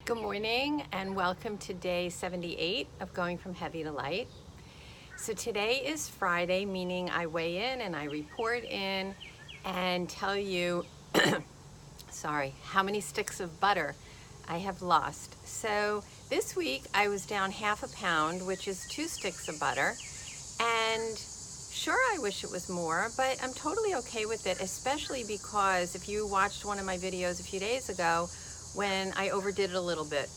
Good morning and welcome to day 78 of Going from Heavy to Light. So today is Friday, meaning I weigh in and I report in and tell you, how many sticks of butter I have lost. So this week I was down half a pound, which is 2 sticks of butter. And sure, I wish it was more, but I'm totally okay with it, especially because if you watched one of my videos a few days ago, when I overdid it a little bit.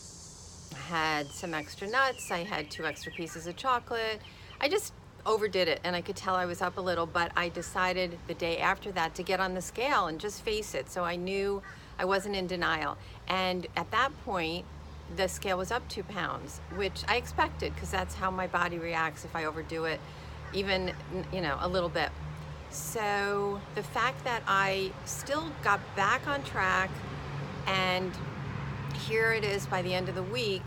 I had some extra nuts, I had 2 extra pieces of chocolate. I just overdid it and I could tell I was up a little, but I decided the day after that to get on the scale and just face it. So I knew I wasn't in denial. And at that point, the scale was up 2 pounds, which I expected because that's how my body reacts if I overdo it, even, a little bit. So the fact that I still got back on track, and here it is by the end of the week,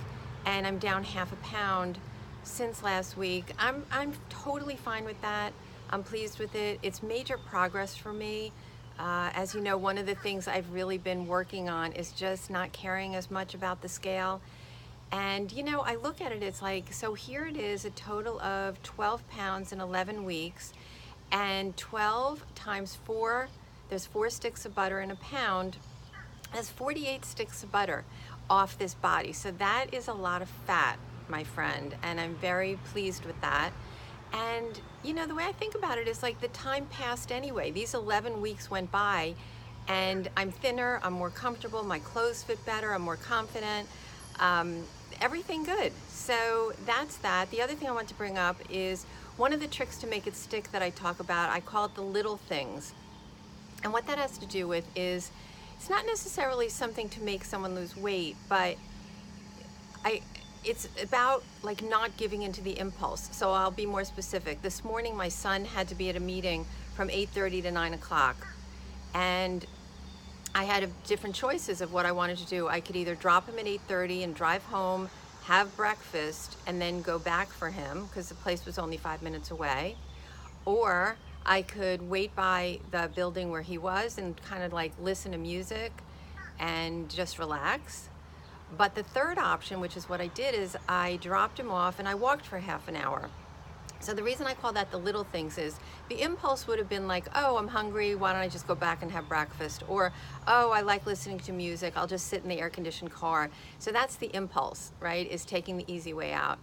and I'm down half a pound since last week. I'm totally fine with that. I'm pleased with it. It's major progress for me. As you know, one of the things I've really been working on is just not caring as much about the scale. And I look at it, it's like, so here it is, a total of 12 pounds in 11 weeks, and 12 times 4, there's 4 sticks of butter in a pound. Has 48 sticks of butter off this body. So that is a lot of fat, my friend, and I'm very pleased with that. And the way I think about it is like the time passed anyway. These 11 weeks went by and I'm thinner, I'm more comfortable, my clothes fit better, I'm more confident, everything good. So that's that. The other thing I want to bring up is one of the tricks to make it stick that I talk about. I call it the little things. And what that has to do with is, it's not necessarily something to make someone lose weight, but it's about like not giving into the impulse. So I'll be more specific. This morning, my son had to be at a meeting from 8:30 to 9 o'clock. And I had different choices of what I wanted to do. I could either drop him at 8:30 and drive home, have breakfast, and then go back for him because the place was only 5 minutes away. Or I could wait by the building where he was and kind of like listen to music and just relax. But the third option, which is what I did, is I dropped him off and I walked for half an hour. So the reason I call that the little things is the impulse would have been like, oh, I'm hungry, why don't I just go back and have breakfast? Or, oh, I like listening to music, I'll just sit in the air-conditioned car. So that's the impulse, right, is taking the easy way out.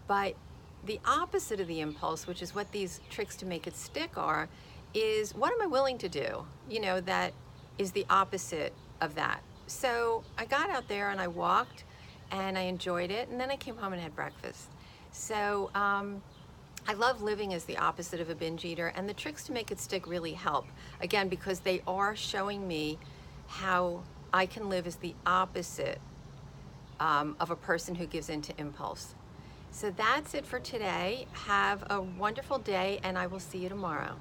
But the opposite of the impulse, which is what these tricks to make it stick are, is what am I willing to do? That is the opposite of that. So I got out there and I walked and I enjoyed it, and then I came home and had breakfast. So I love living as the opposite of a binge eater, and the tricks to make it stick really help. Again, because they are showing me how I can live as the opposite of a person who gives in to impulse. So that's it for today. Have a wonderful day, and I will see you tomorrow.